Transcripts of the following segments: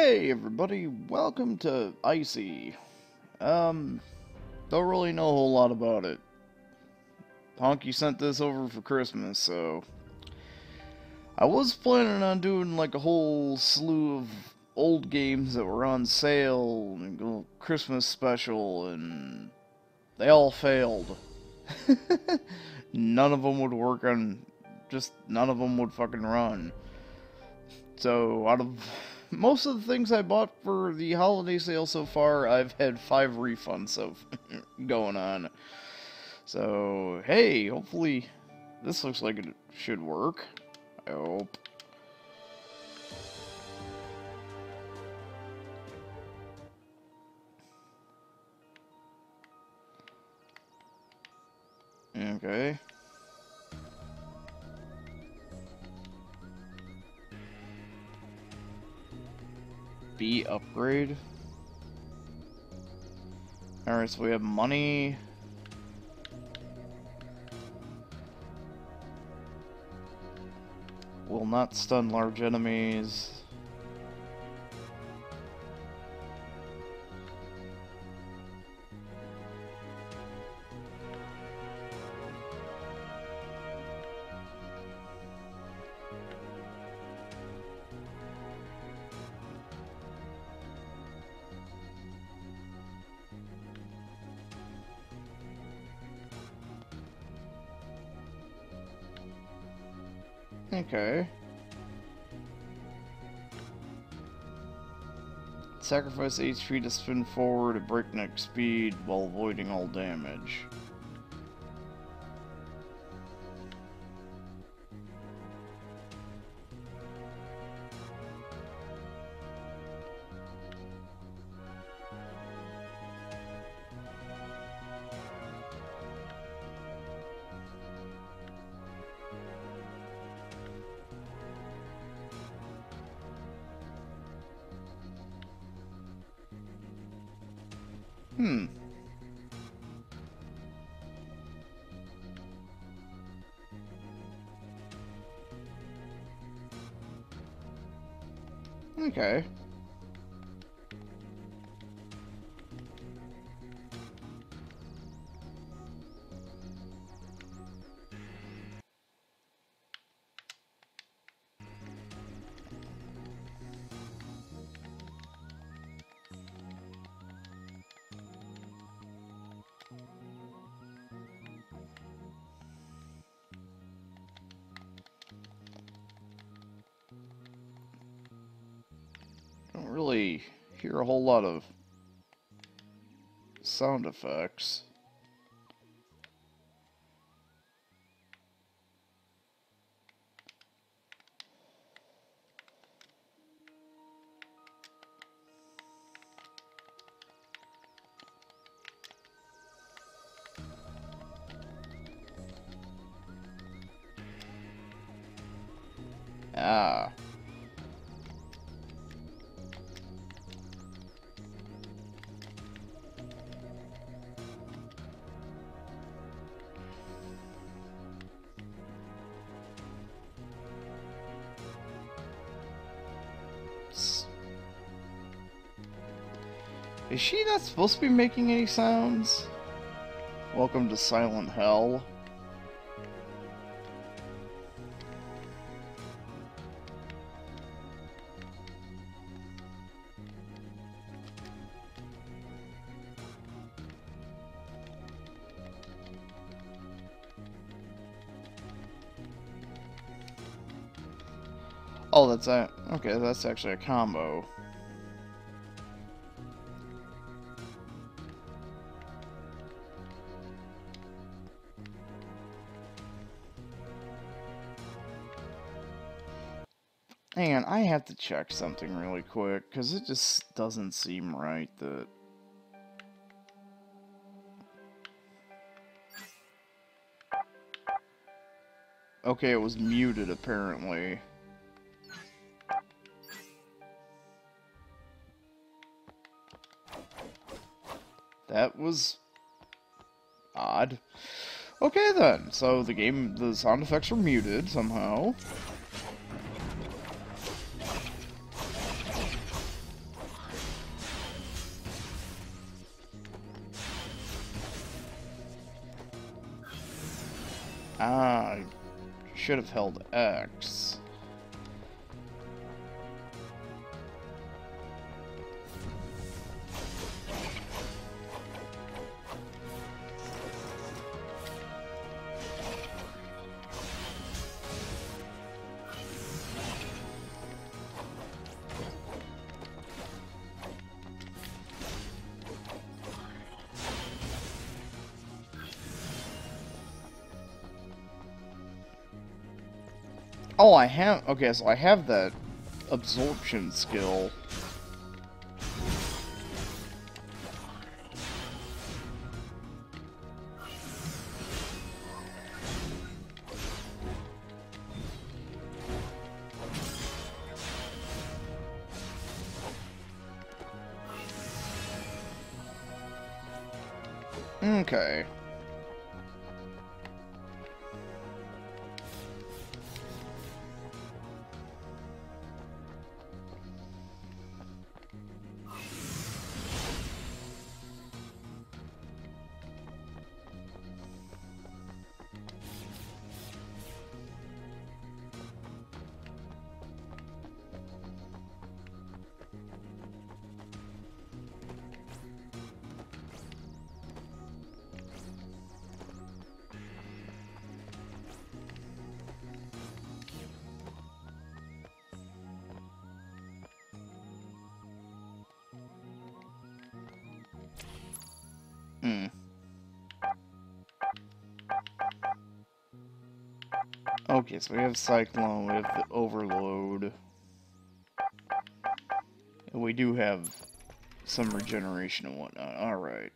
Hey everybody, welcome to ICEY. Don't really know a whole lot about it. Honky sent this over for Christmas, so I was planning on doing like a whole slew of old games that were on sale and a Christmas special, and they all failed. None of them would work on, just none of them would fucking run. So out of most of the things I bought for the holiday sale so far, I've had 5 refunds going on. So, hey, hopefully this looks like it should work. I hope. Okay. B upgrade. Alright, so we have money. Will not stun large enemies. Okay. Sacrifice HP to spin forward at breakneck speed while avoiding all damage. Okay. Don't really hear a whole lot of sound effects. Ah. Is she not supposed to be making any sounds? Welcome to Silent Hell. Oh, that's a okay. That's actually a combo. Hang on, I have to check something really quick because it just doesn't seem right that. Okay, it was muted apparently. That was odd. Okay then, so the sound effects were muted somehow. Ah, I should have held X. Oh, I have... Okay, so I have that absorption skill. Okay. Hmm. Okay, so we have Cyclone, we have the Overload. And we do have some regeneration and whatnot. Alright.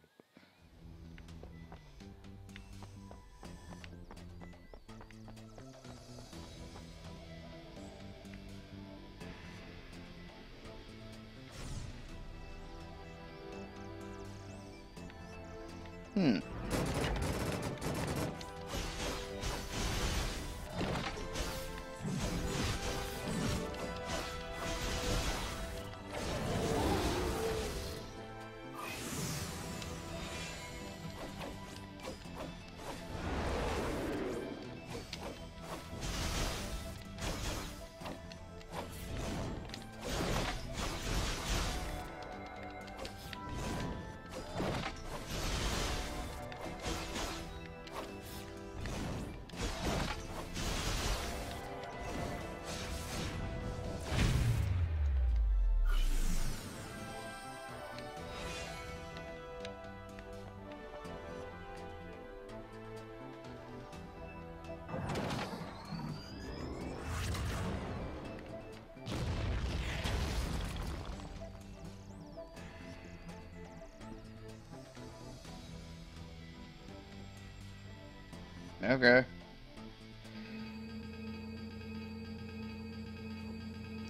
Hmm. Okay.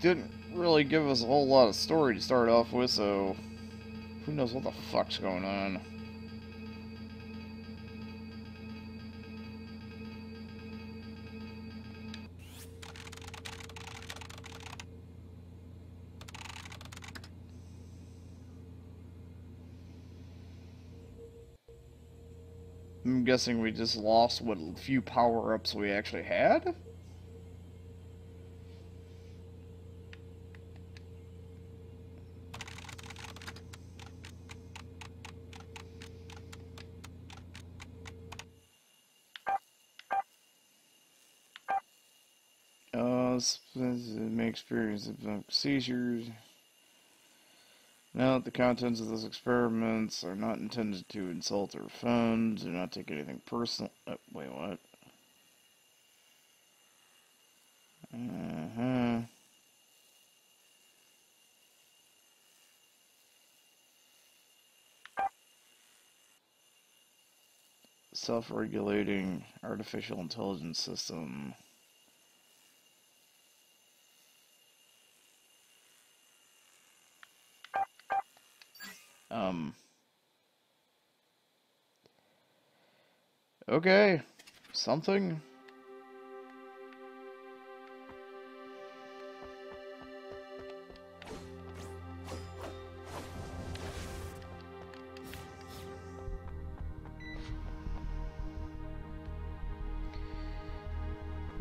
Didn't really give us a whole lot of story to start off with, so who knows what the fuck's going on. I'm guessing we just lost what few power-ups we actually had? May experience of seizures. Note the contents of those experiments are not intended to insult or offend. Do not take anything personal. Wait, what? Uh-huh. Self-regulating artificial intelligence system. Okay. Something.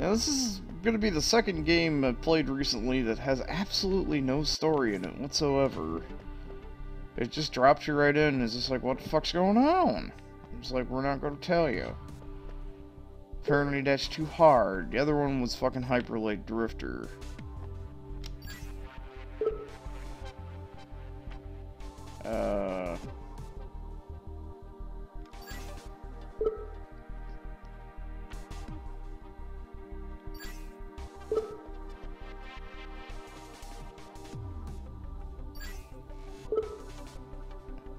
Now, this is going to be the second game I've played recently that has absolutely no story in it whatsoever. It just drops you right in and is just like, what the fuck's going on? It's like, we're not going to tell you. Apparently that's too hard. The other one was fucking Hyper Lake Drifter.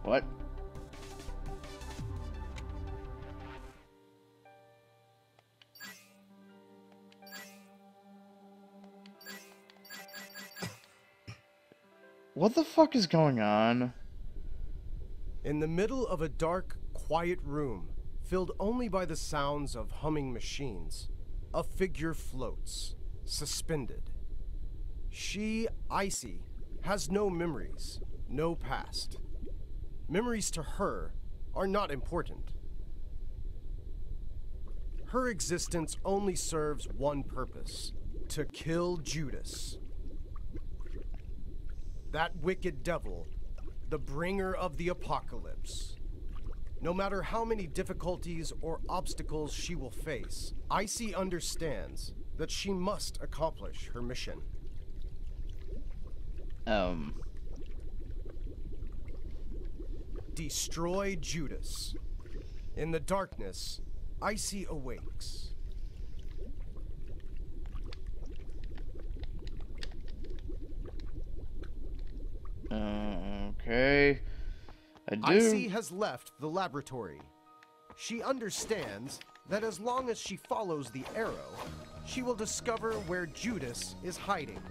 What? What the fuck is going on? In the middle of a dark, quiet room, filled only by the sounds of humming machines, a figure floats, suspended. She, ICEY, has no memories, no past. Memories to her are not important. Her existence only serves one purpose: to kill Judas. That wicked devil, the bringer of the apocalypse. No matter how many difficulties or obstacles she will face, ICEY understands that she must accomplish her mission. Destroy Judas. In the darkness, ICEY awakes. Okay. I do. ICEY has left the laboratory. She understands that as long as she follows the arrow, she will discover where Judas is hiding.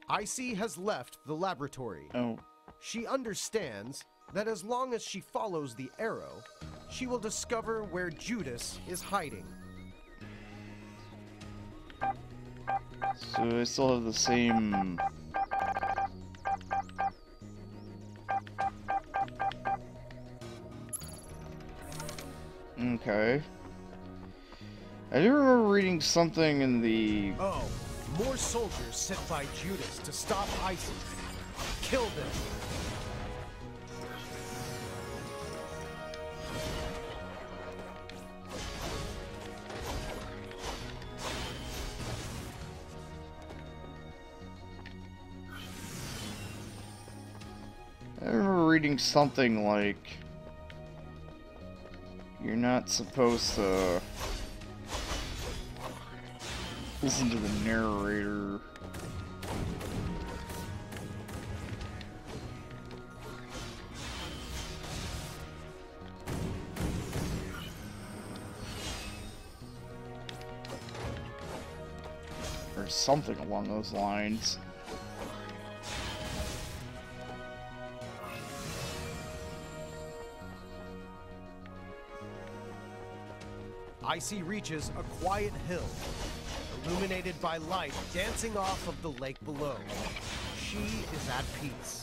ICEY has left the laboratory. Oh. She understands that as long as she follows the arrow, she will discover where Judas is hiding. So I still have the same... Okay. I do remember reading something in the... Oh, more soldiers sent by Judas to stop ICEY. Kill them. I remember reading something like... You're not supposed to... listen to the narrator. Or something along those lines. ICEY reaches a quiet hill, illuminated by light dancing off of the lake below. She is at peace.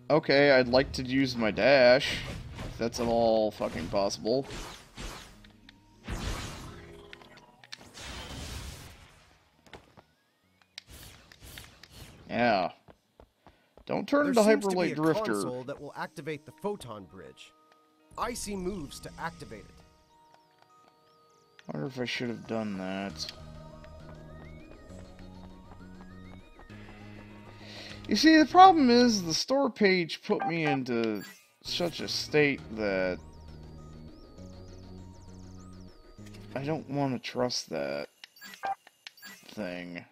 Okay, I'd like to use my dash, if that's at all fucking possible. Yeah. Don't turn into Hyper Lake Drifter. There seems to be a console that will activate the photon bridge. ICEY moves to activate it. I wonder if I should have done that. You see, the problem is the store page put me into such a state that I don't want to trust that thing.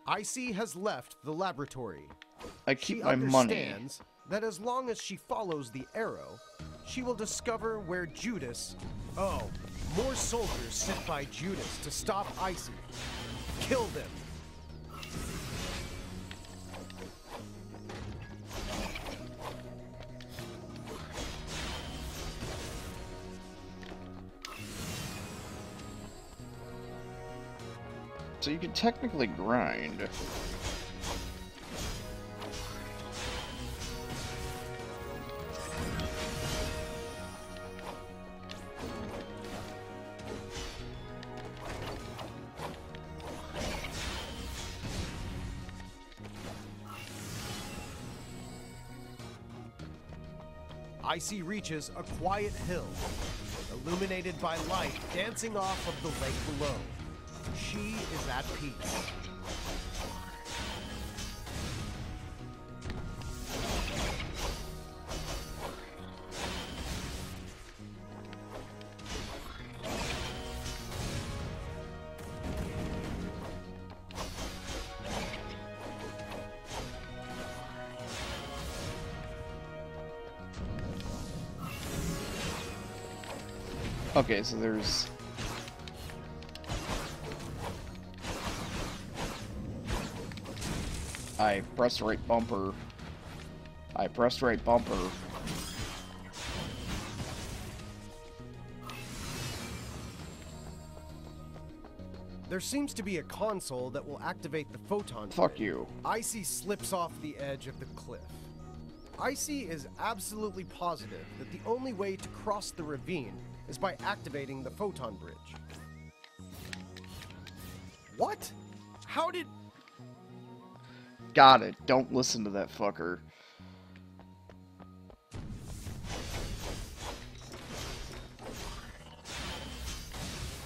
ICEY has left the laboratory. I keep She my money. understands that as long as she follows the arrow, she will discover where Judas... Oh, more soldiers sent by Judas to stop ICEY. Kill them. So you can technically grind. ICEY reaches a quiet hill, illuminated by light dancing off of the lake below. She is at peace. Okay, so there's... I pressed right bumper. I pressed right bumper. There seems to be a console that will activate the photon. Fuck grid. you. ICEY slips off the edge of the cliff. ICEY is absolutely positive that the only way to cross the ravine is by activating the photon bridge. What? How did... Got it. Don't listen to that fucker.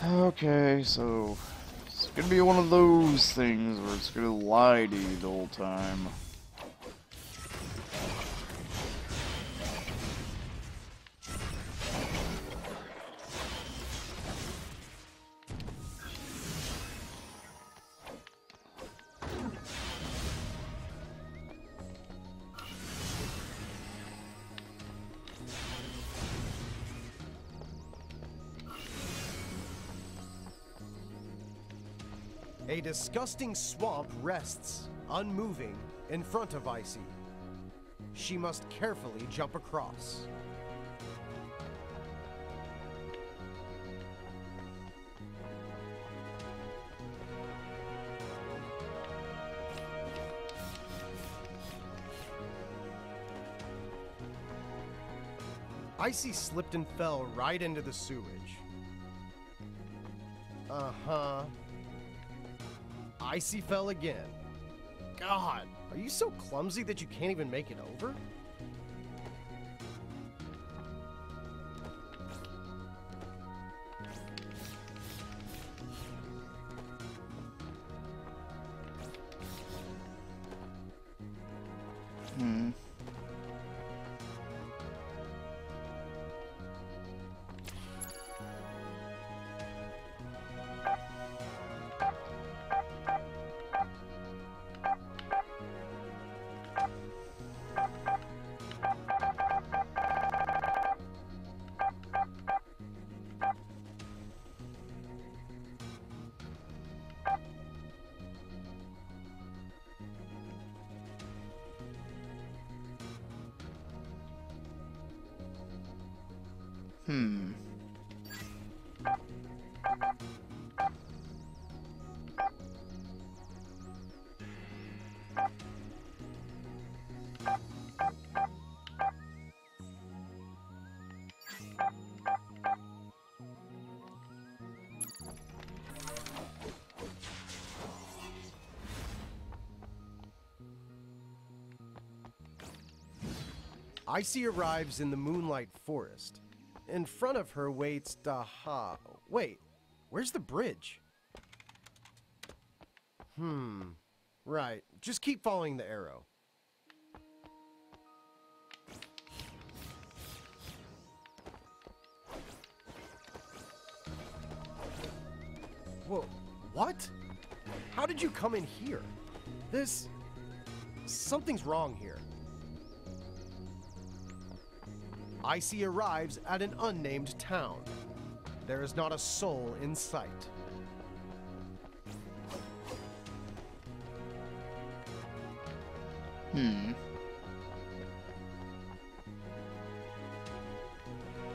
Okay, so... It's gonna be one of those things where it's gonna lie to you the whole time. A disgusting swamp rests, unmoving, in front of ICEY. She must carefully jump across. ICEY slipped and fell right into the sewage. Uh-huh. ICEY fell again. God, are you so clumsy that you can't even make it over? ICEY arrives in the Moonlight Forest. In front of her waits Daha. Wait, where's the bridge? Right, just keep following the arrow. What? How did you come in here? Something's wrong here. ICEY arrives at an unnamed town. There is not a soul in sight.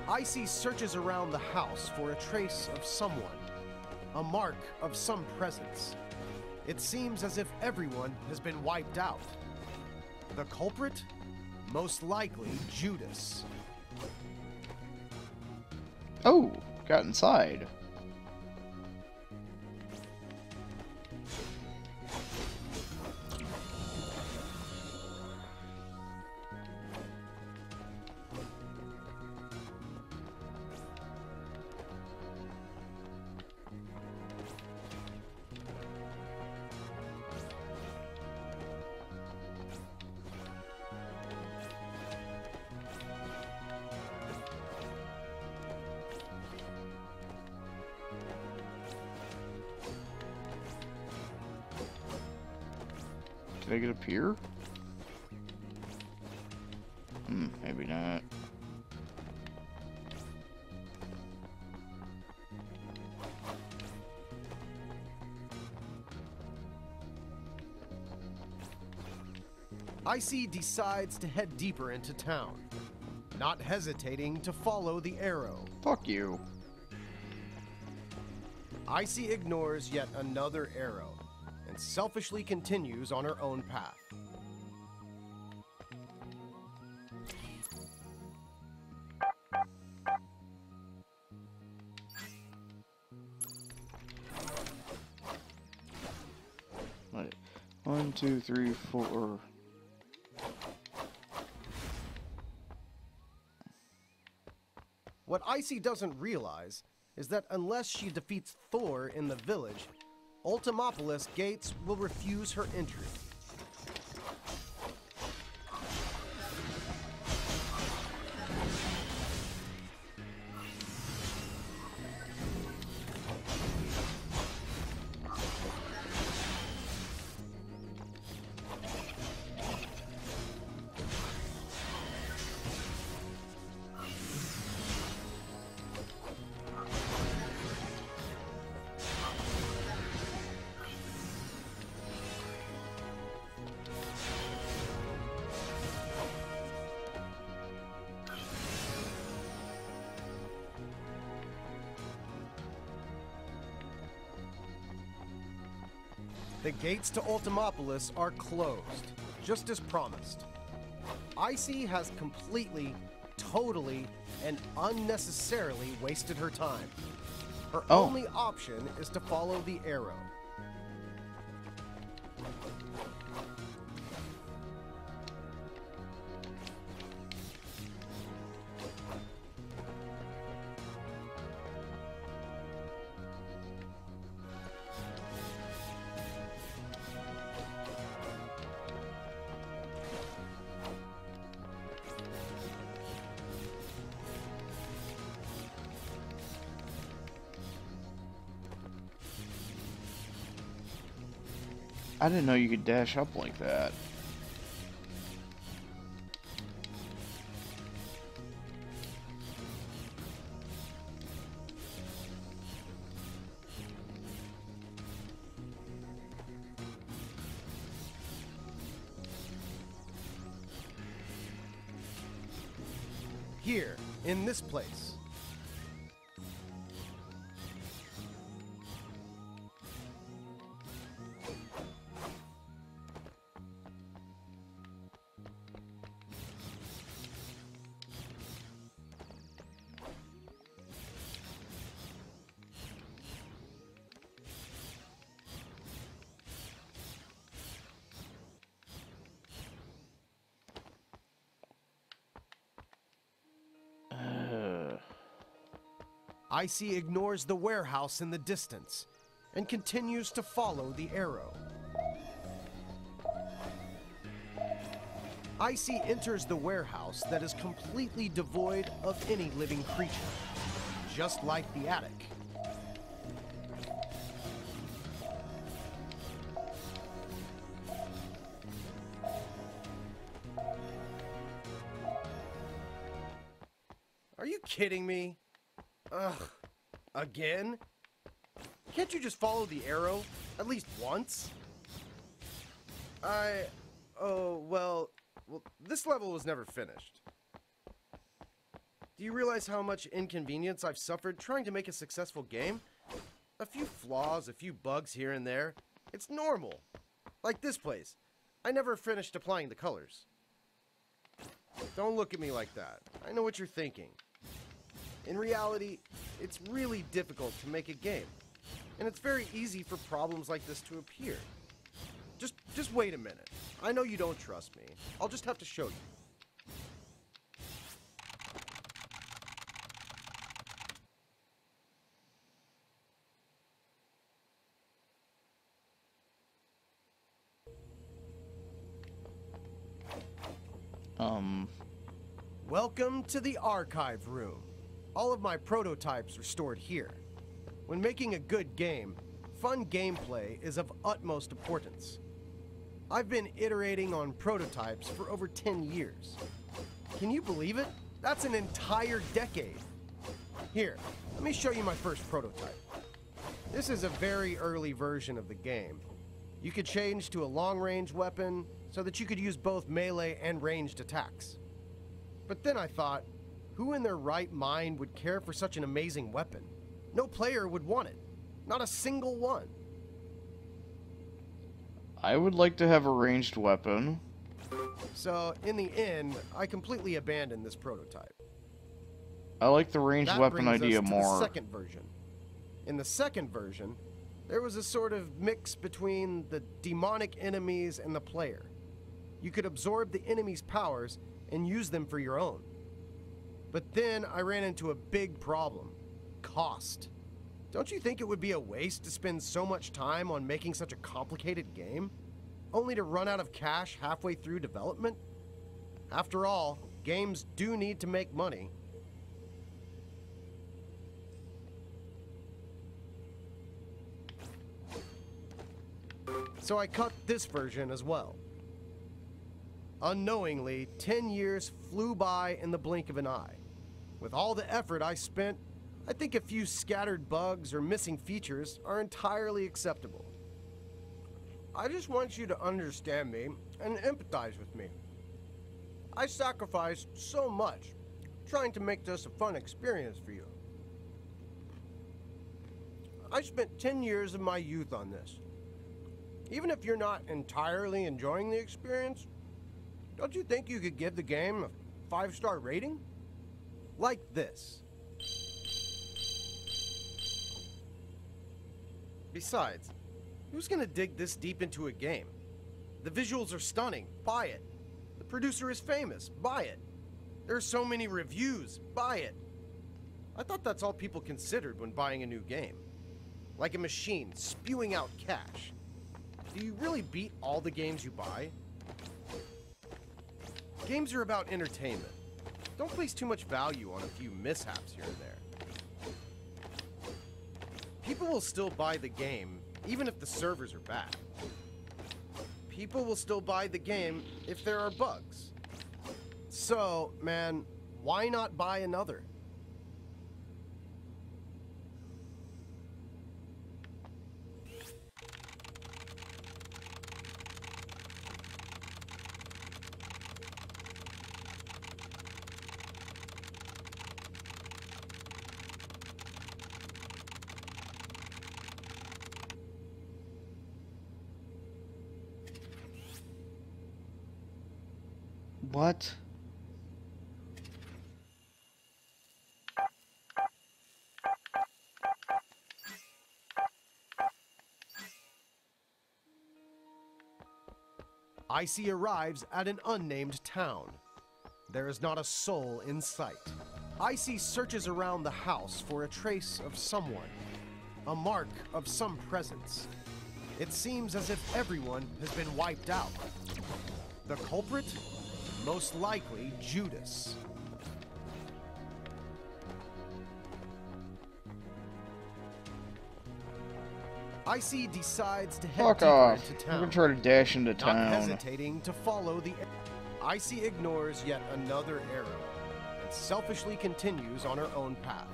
ICEY searches around the house for a trace of someone, a mark of some presence. It seems as if everyone has been wiped out. The culprit? Most likely Judas. Oh, got inside. Did I get up here? Maybe not. ICEY decides to head deeper into town, not hesitating to follow the arrow. Fuck you. ICEY ignores yet another arrow and selfishly continues on her own path. Wait. 1, 2, 3, 4. What ICEY doesn't realize is that unless she defeats Thor in the village, Ultimopolis gates will refuse her entry. The gates to Ultimopolis are closed, just as promised. ICEY has completely, totally, and unnecessarily wasted her time. Her only option is to follow the arrow. I didn't know you could dash up like that. Here, in this place. ICEY ignores the warehouse in the distance and continues to follow the arrow. ICEY enters the warehouse that is completely devoid of any living creature, just like the attic. Are you kidding me? Ugh. Again? Can't you just follow the arrow? At least once? Oh, well, this level was never finished. Do you realize how much inconvenience I've suffered trying to make a successful game? A few flaws, a few bugs here and there. It's normal. Like this place. I never finished applying the colors. Don't look at me like that. I know what you're thinking. In reality, it's really difficult to make a game. And it's very easy for problems like this to appear. Just wait a minute. I know you don't trust me. I'll just have to show you. Welcome to the archive room. All of my prototypes are stored here. When making a good game, fun gameplay is of utmost importance. I've been iterating on prototypes for over 10 years. Can you believe it? That's an entire decade. Here, let me show you my first prototype. This is a very early version of the game. You could change to a long-range weapon so that you could use both melee and ranged attacks. But then I thought, who in their right mind would care for such an amazing weapon? No player would want it. Not a single one. I would like to have a ranged weapon. So, in the end, I completely abandoned this prototype. I like the ranged weapon idea more. The second version. In the second version, there was a sort of mix between the demonic enemies and the player. You could absorb the enemy's powers and use them for your own. But then I ran into a big problem. Cost. Don't you think it would be a waste to spend so much time on making such a complicated game, only to run out of cash halfway through development? After all, games do need to make money. So I cut this version as well. Unknowingly, 10 years flew by in the blink of an eye. With all the effort I spent, I think a few scattered bugs or missing features are entirely acceptable. I just want you to understand me and empathize with me. I sacrificed so much trying to make this a fun experience for you. I spent 10 years of my youth on this. Even if you're not entirely enjoying the experience, don't you think you could give the game a 5-star rating? Like this. Besides, who's gonna dig this deep into a game? The visuals are stunning, buy it. The producer is famous, buy it. There are so many reviews, buy it. I thought that's all people considered when buying a new game. Like a machine spewing out cash. Do you really beat all the games you buy? Games are about entertainment. Don't place too much value on a few mishaps here and there. People will still buy the game, even if the servers are bad. People will still buy the game if there are bugs. So, man, why not buy another? What? ICEY arrives at an unnamed town. There is not a soul in sight. ICEY searches around the house for a trace of someone, a mark of some presence. It seems as if everyone has been wiped out. The culprit? Most likely Judas. ICEY decides to head Fuck deeper off. into I'm town. gonna try to dash into Not town. hesitating to follow the ICEY ignores yet another arrow. and selfishly continues on her own path.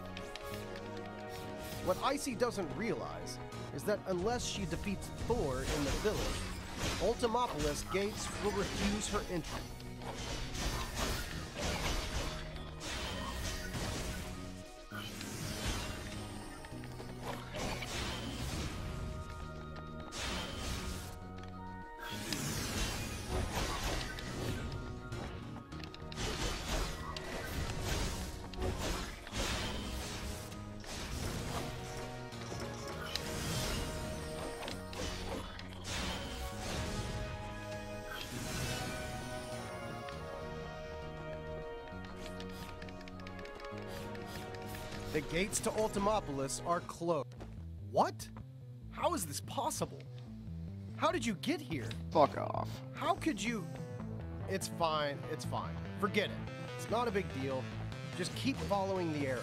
What ICEY doesn't realize is that unless she defeats Thor in the village, Ultimopolis Gates will refuse her entry. The gates to Ultimopolis are closed. What? How is this possible? How did you get here? Fuck off. How could you? It's fine, it's fine. Forget it. It's not a big deal. Just keep following the arrow.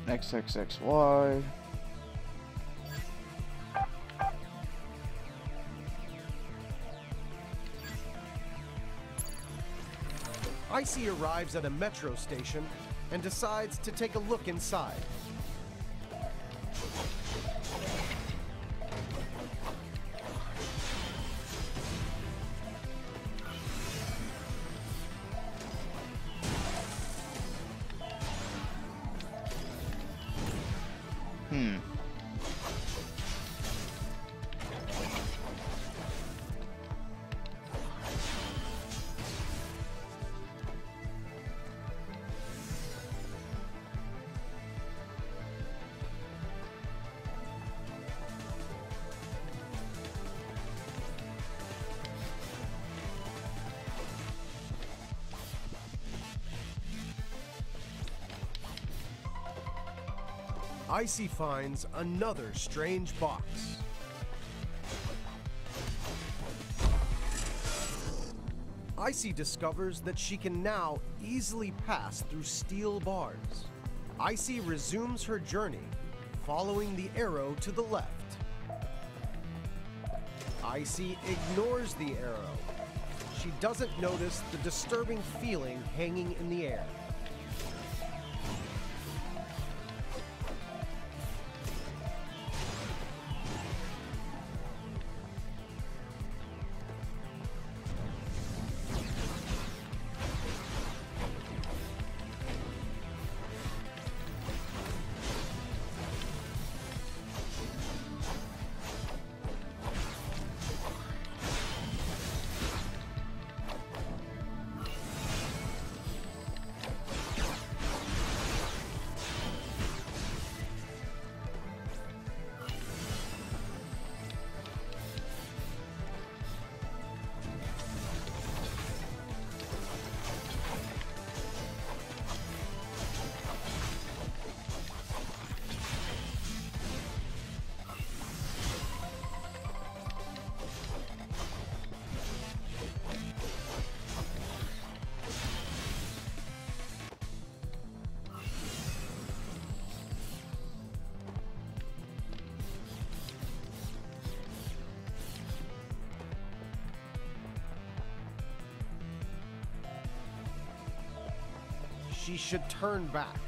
XXXY. ICEY arrives at a metro station and decides to take a look inside. ICEY finds another strange box. ICEY discovers that she can now easily pass through steel bars. ICEY resumes her journey, following the arrow to the left. ICEY ignores the arrow. She doesn't notice the disturbing feeling hanging in the air. She should turn back.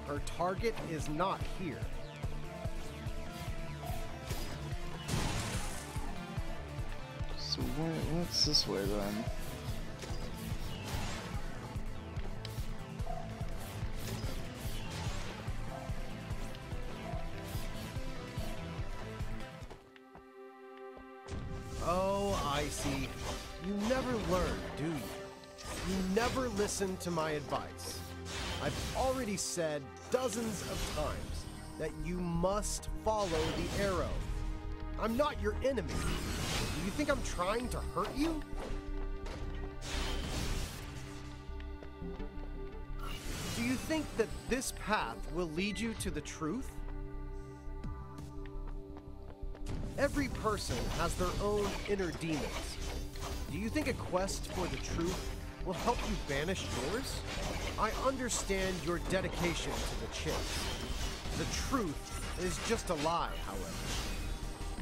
Her target is not here. So what's this way then? Oh, ICEY. You never learn, do you? You never listen to my advice. I've already said dozens of times that you must follow the arrow. I'm not your enemy. Do you think I'm trying to hurt you? Do you think that this path will lead you to the truth? Every person has their own inner demons. Do you think a quest for the truth will help you banish yours? I understand your dedication to the chase, The truth is just a lie, however.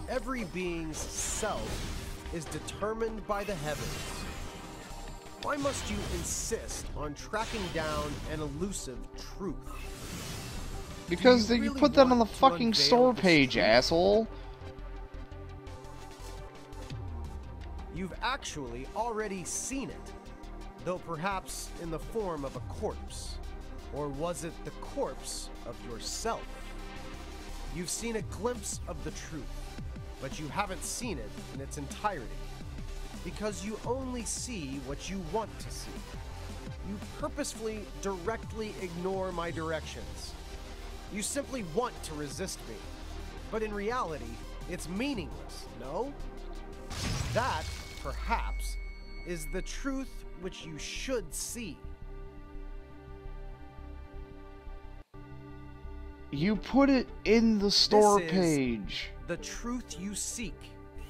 Every being's self is determined by the heavens. Why must you insist on tracking down an elusive truth? Because Do you really put that on the want to fucking unveil store this page, truth? asshole. You've actually already seen it, though perhaps in the form of a corpse. Or was it the corpse of yourself? You've seen a glimpse of the truth, but you haven't seen it in its entirety, because you only see what you want to see. You purposefully directly ignore my directions. You simply want to resist me, but in reality, it's meaningless, no? That, perhaps, is the truth which you should see. You put it in the store This is page the truth you seek.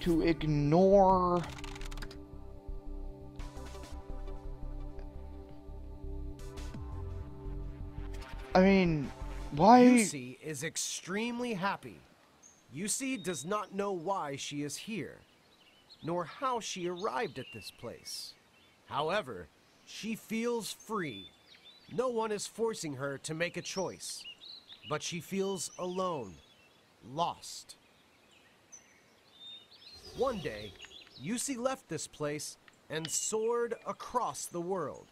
to ignore. I mean, why? ICEY is extremely happy. ICEY does not know why she is here, nor how she arrived at this place. However, she feels free. No one is forcing her to make a choice, but she feels alone, lost. One day, ICEY left this place and soared across the world,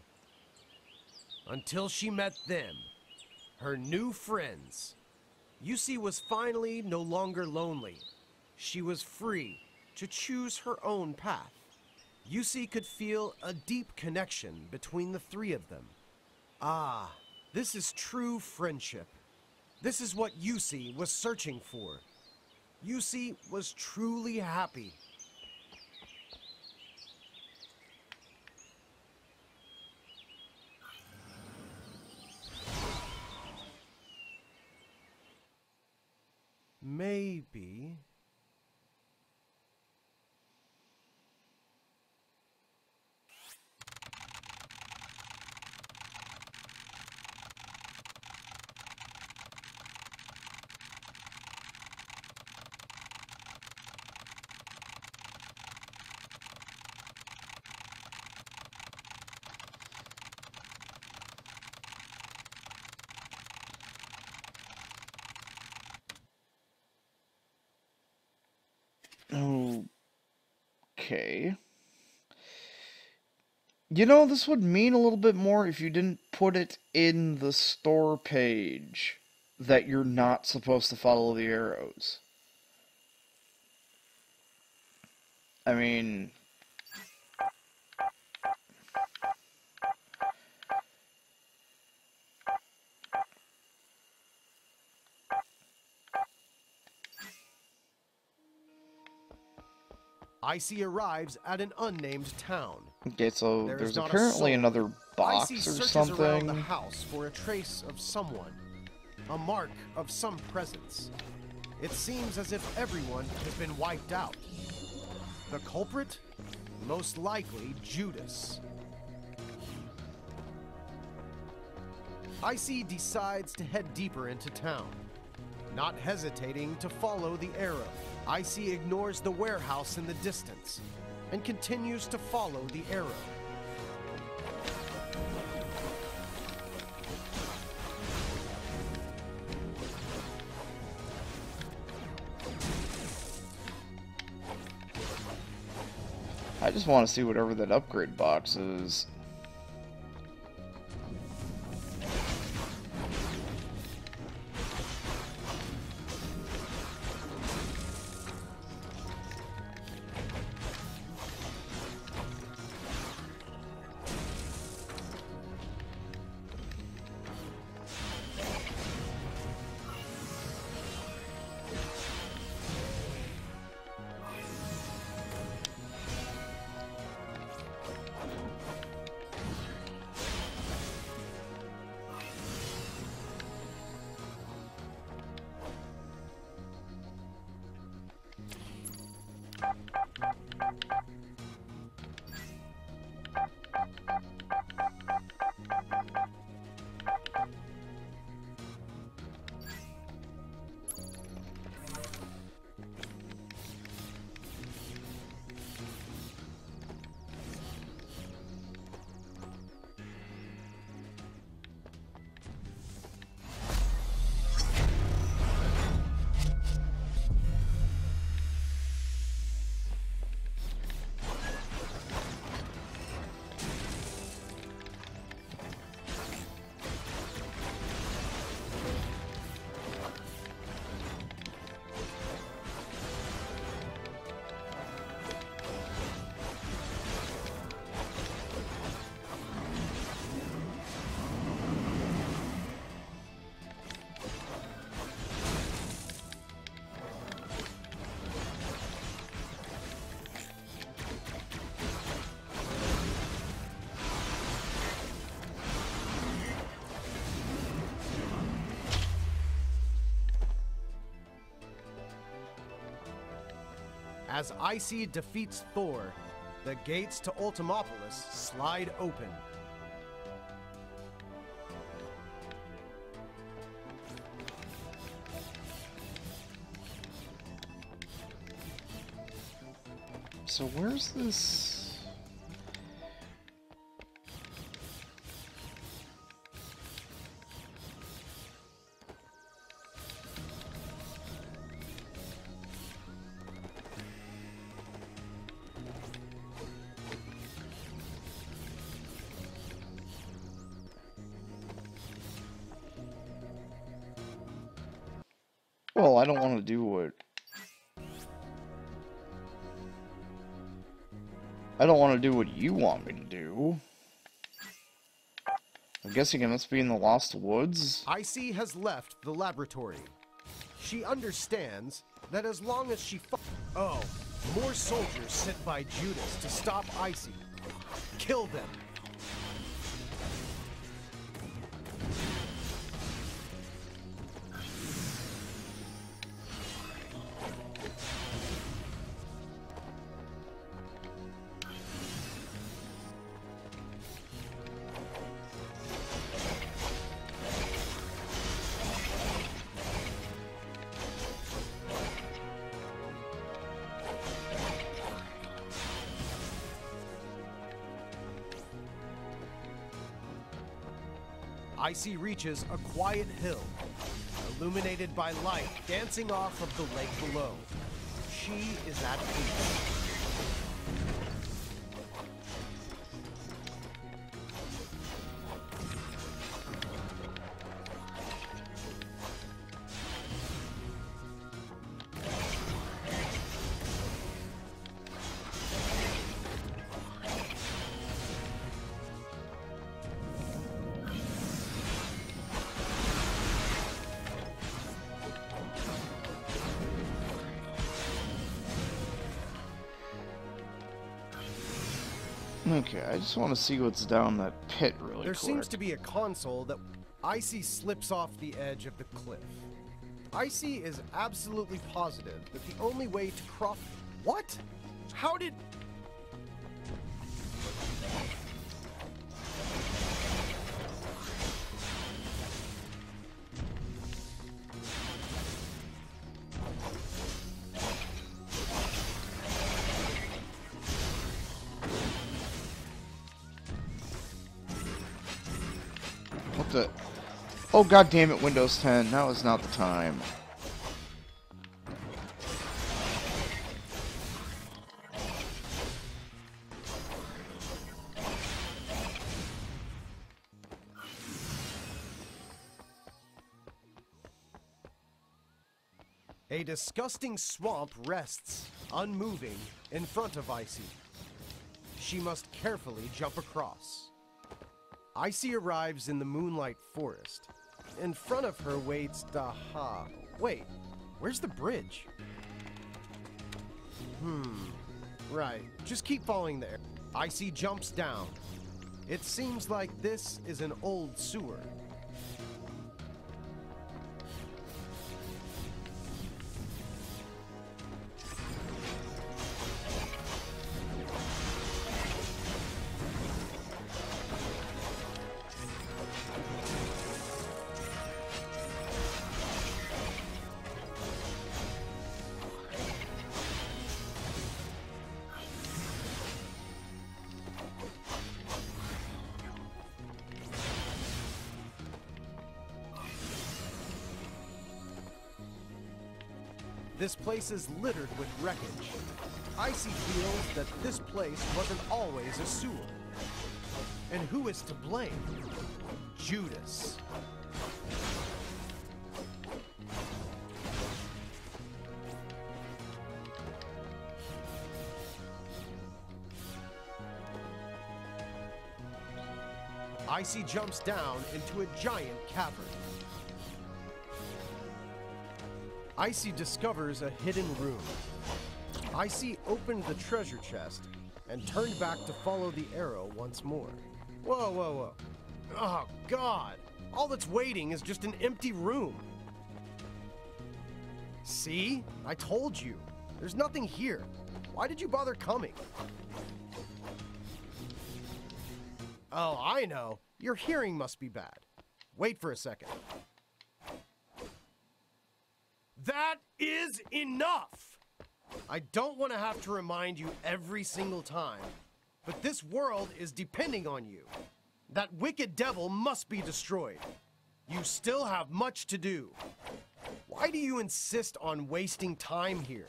until she met them, her new friends. ICEY was finally no longer lonely. She was free to choose her own path. ICEY could feel a deep connection between the three of them. Ah, this is true friendship. This is what ICEY was searching for. ICEY was truly happy. Maybe. Okay. You know, this would mean a little bit more if you didn't put it in the store page that you're not supposed to follow the arrows. I mean, ICEY arrives at an unnamed town. okay, so There is there's not a apparently soul. another box ICEY or searches around the something. house for a trace of someone, a mark of some presence. It seems as if everyone has been wiped out. The culprit? Most likely Judas. ICEY decides to head deeper into town, not hesitating to follow the arrow. ICEY ignores the warehouse in the distance and continues to follow the arrow. I just want to see whatever that upgrade box is. As ICEY defeats Thor, the gates to Ultimopolis slide open. So where's this? Well, I don't want to do what... I don't want to do what you want me to do. I'm guessing it must be in the Lost Woods? ICEY has left the laboratory. She understands that as long as she Oh, more soldiers sent by Judas to stop ICEY. Kill them. ICEY reaches a quiet hill, illuminated by light dancing off of the lake below. She is at peace. Okay, I just want to see what's down that pit really There quick. seems to be a console that ICEY slips off the edge of the cliff. ICEY is absolutely positive that the only way to cross... What? How did... What the... Oh, god damn it, Windows 10. Now is not the time. A disgusting swamp rests, unmoving, in front of ICEY. She must carefully jump across. ICEY arrives in the Moonlight Forest. In front of her waits Daha. Wait, where's the bridge? Right, just keep following there. ICEY jumps down. It seems like this is an old sewer. This place is littered with wreckage. ICEY feels that this place wasn't always a sewer. And who is to blame? Judas. ICEY jumps down into a giant cavern. ICEY discovers a hidden room. ICEY opened the treasure chest and turned back to follow the arrow once more. Whoa, whoa, whoa. Oh, God. All that's waiting is just an empty room. See? I told you. There's nothing here. Why did you bother coming? Oh, I know. Your hearing must be bad. Wait for a second. That is enough! I don't want to have to remind you every single time, but this world is depending on you. That wicked devil must be destroyed. You still have much to do. Why do you insist on wasting time here?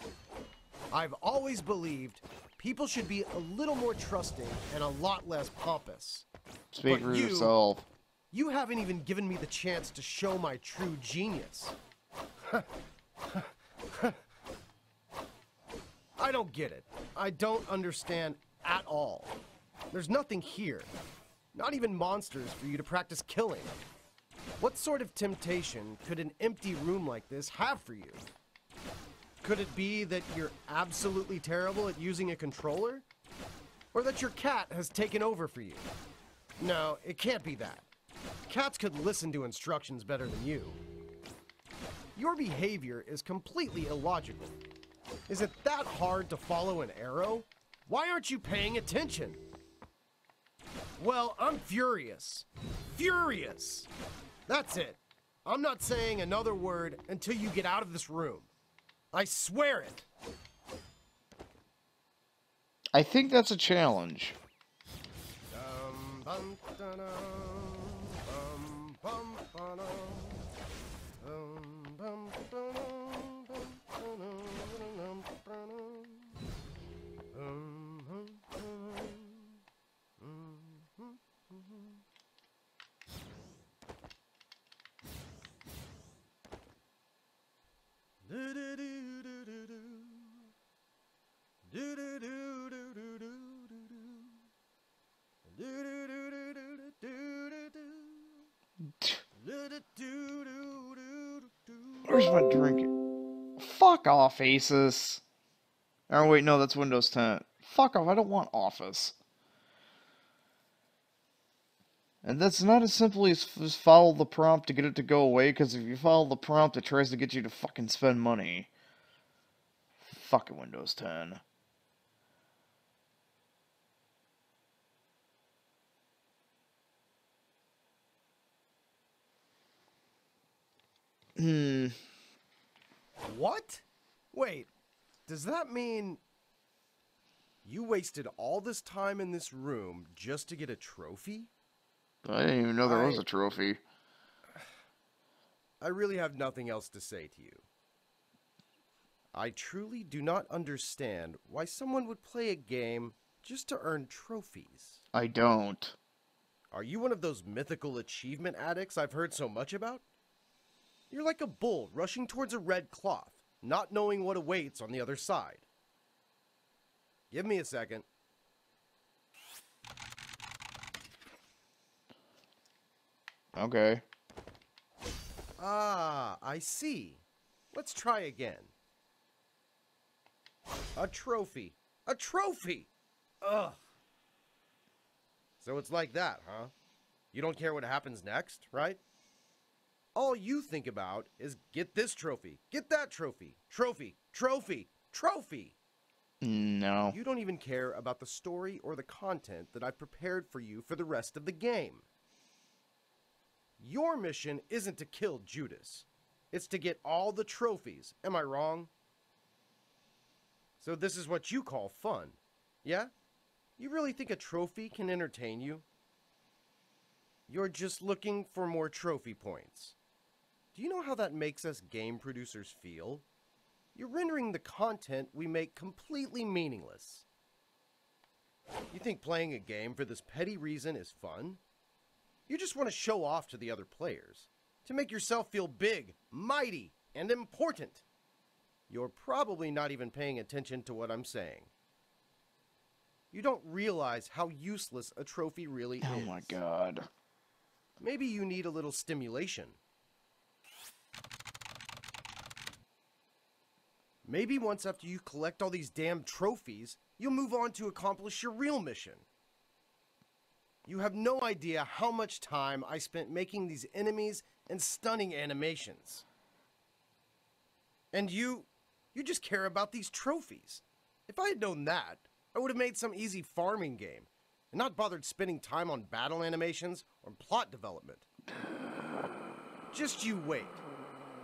I've always believed people should be a little more trusting and a lot less pompous. Speak for yourself. You haven't even given me the chance to show my true genius. I don't get it. I don't understand at all. There's nothing here. Not even monsters for you to practice killing. What sort of temptation could an empty room like this have for you? Could it be that you're absolutely terrible at using a controller? Or that your cat has taken over for you? No, it can't be that. Cats could listen to instructions better than you. Your behavior is completely illogical. Is it that hard to follow an arrow? Why aren't you paying attention? Well, I'm furious. Furious! That's it. I'm not saying another word until you get out of this room. I swear it. I think that's a challenge. Where's my drink? Fuck off, Asus. Oh wait, no, that's Windows 10. Fuck off, I don't want Office. And that's not as simply as just follow the prompt to get it to go away, because if you follow the prompt, it tries to get you to fucking spend money. Fucking Windows 10. What? Wait, does that mean you wasted all this time in this room just to get a trophy? I didn't even know there was a trophy. I really have nothing else to say to you. I truly do not understand why someone would play a game just to earn trophies. I don't. Are you one of those mythical achievement addicts I've heard so much about? You're like a bull rushing towards a red cloth, not knowing what awaits on the other side. Give me a second. Okay. Ah, I see. Let's try again. A trophy. A trophy! Ugh. So it's like that, huh? You don't care what happens next, right? All you think about is get this trophy, get that trophy, trophy, trophy, trophy. No. You don't even care about the story or the content that I've prepared for you for the rest of the game. Your mission isn't to kill Judas. It's to get all the trophies. Am I wrong? So this is what you call fun, yeah? You really think a trophy can entertain you? You're just looking for more trophy points. Do you know how that makes us game producers feel? You're rendering the content we make completely meaningless. You think playing a game for this petty reason is fun? You just want to show off to the other players, to make yourself feel big, mighty, and important. You're probably not even paying attention to what I'm saying. You don't realize how useless a trophy really is. Oh my god. Maybe you need a little stimulation. Maybe once after you collect all these damn trophies, you'll move on to accomplish your real mission. You have no idea how much time I spent making these enemies and stunning animations. And you You just care about these trophies. If I had known that, I would have made some easy farming game and not bothered spending time on battle animations or plot development. Just you wait.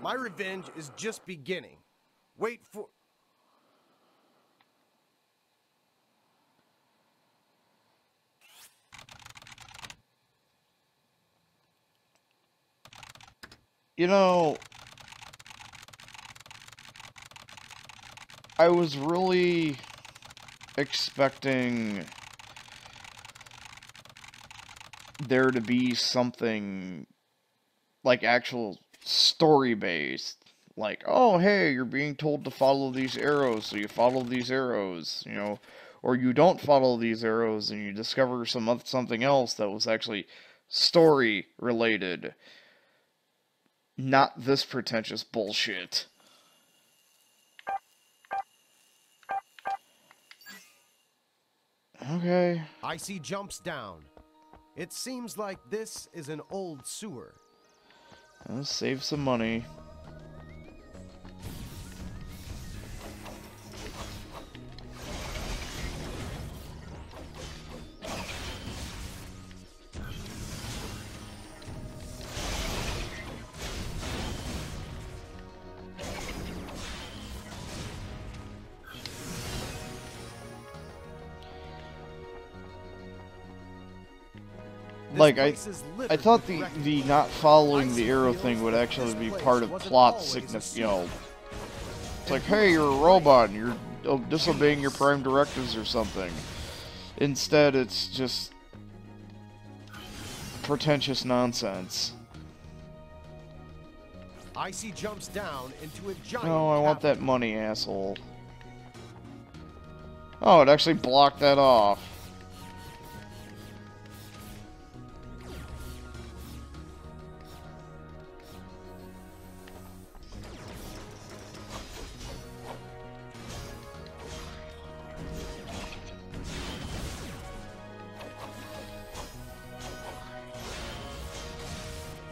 My revenge is just beginning. Wait for... You know, I was really expecting there to be something like actual story based. Like, oh, hey, you're being told to follow these arrows, so you follow these arrows, you know, or you don't follow these arrows and you discover something else that was actually story related. Not this pretentious bullshit. Okay. ICEY jumps down. It seems like this is an old sewer. Let's save some money. Like, I thought the not following the arrow thing would actually be part of plot significance, you know. It's like, hey, you're a robot and you're disobeying your prime directives or something. Instead, it's just pretentious nonsense. ICEY jumps down into a giant No, I want that money, asshole. Oh, it actually blocked that off.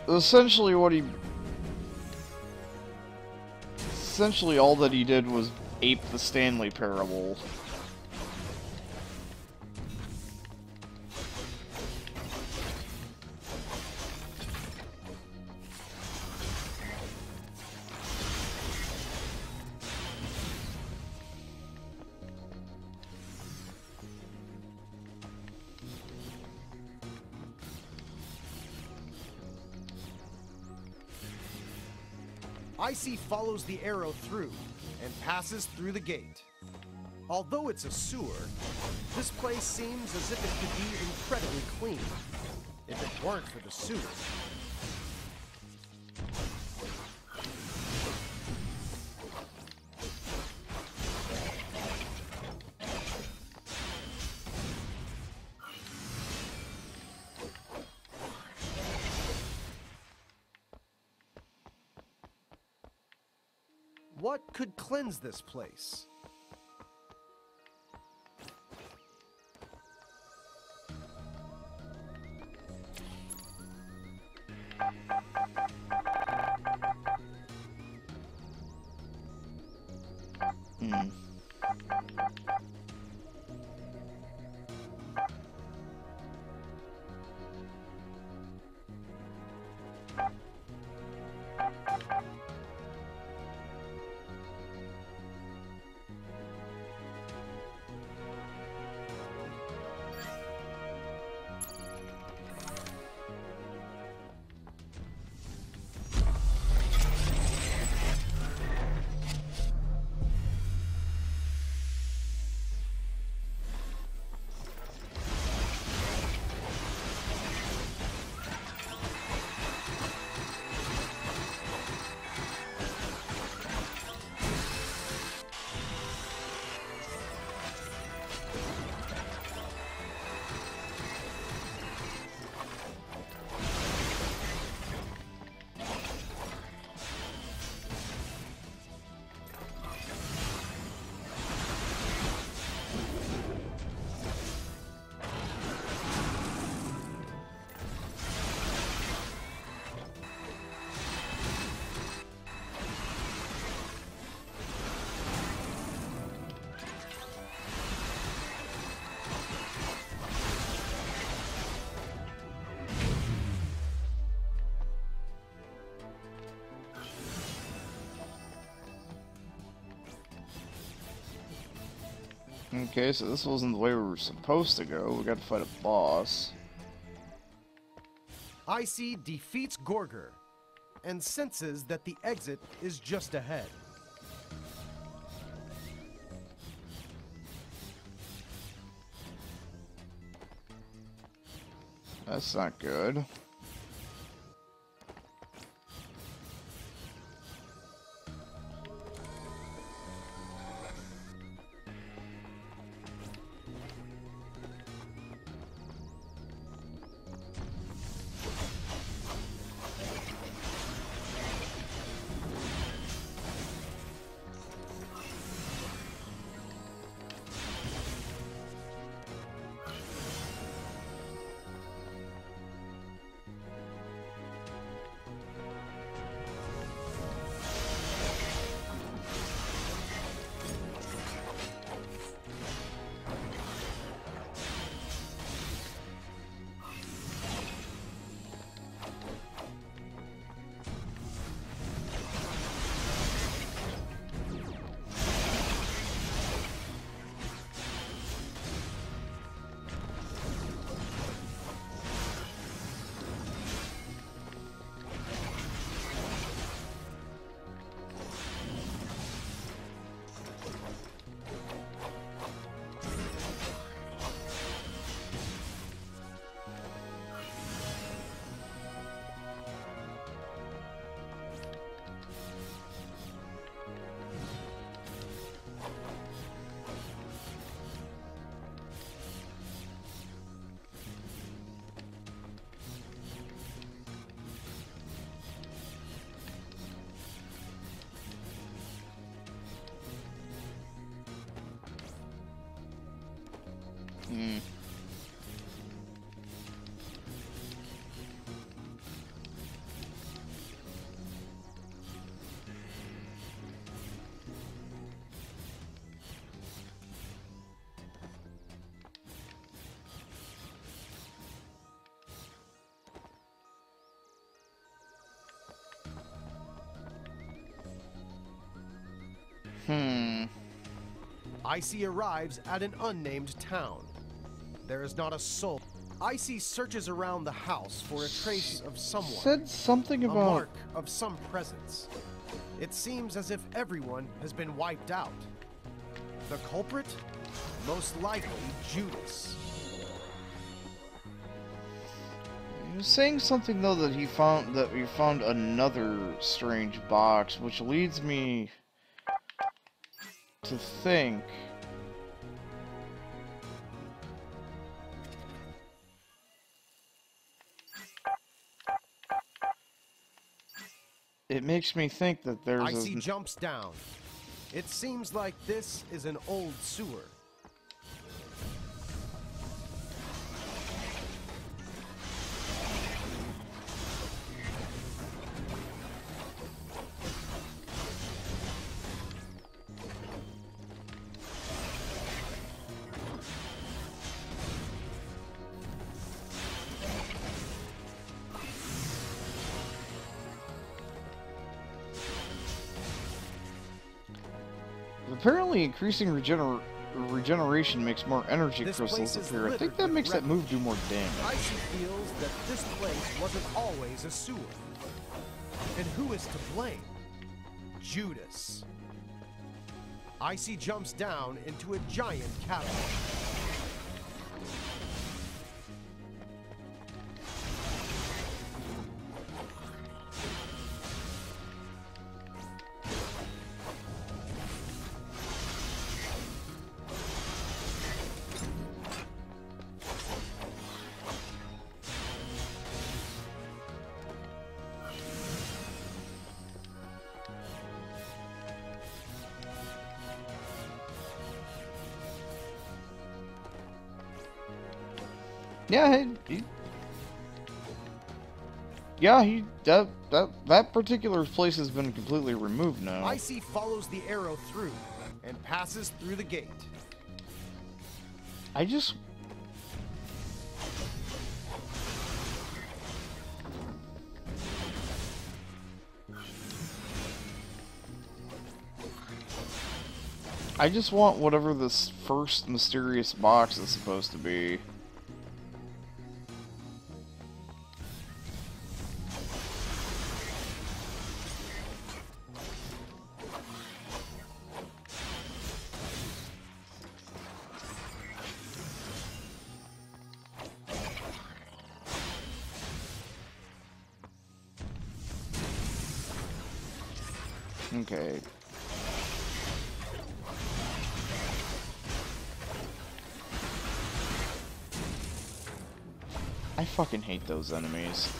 Essentially all that he did was ape the Stanley Parable. ICEY follows the arrow through and passes through the gate. Although it's a sewer, this place seems as if it could be incredibly clean, if it weren't for the sewer. What could cleanse this place? Okay, so this wasn't the way we were supposed to go. We got to fight a boss. ICEY defeats Gorger and senses that the exit is just ahead. That's not good. Hmm. ICEY arrives at an unnamed town. There is not a soul. ICEY searches around the house for a trace of someone. Said something A about mark of some presence. It seems as if everyone has been wiped out. The culprit? Most likely Judas. He was saying something though that we found another strange box, which leads me to think it makes me think that there's ICEY jumps down. It seems like this is an old sewer. apparently increasing regeneration makes more energy crystals appear. I think that makes that move do more damage. ICEY feels that this place wasn't always a sewer. And who is to blame? Judas. ICEY jumps down into a giant cavern. That particular place has been completely removed now. ICEY follows the arrow through and passes through the gate. I just... I just want whatever this first mysterious box is supposed to be. Okay. I fucking hate those enemies.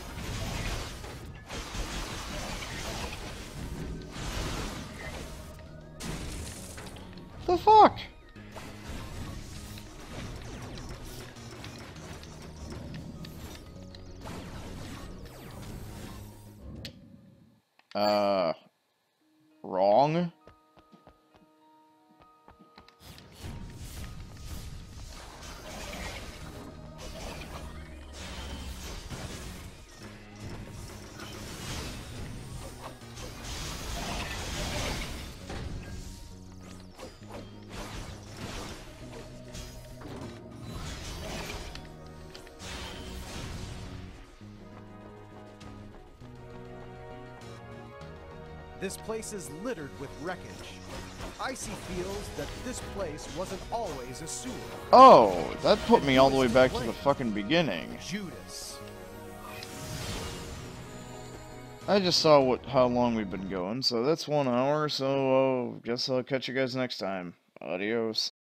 The fuck? Wrong? This place is littered with wreckage. ICEY feels that this place wasn't always a sewer. Oh, that put me all the way back to the fucking beginning. Judas. I just saw how long we've been going, so that's 1 hour, so guess I'll catch you guys next time. Adios.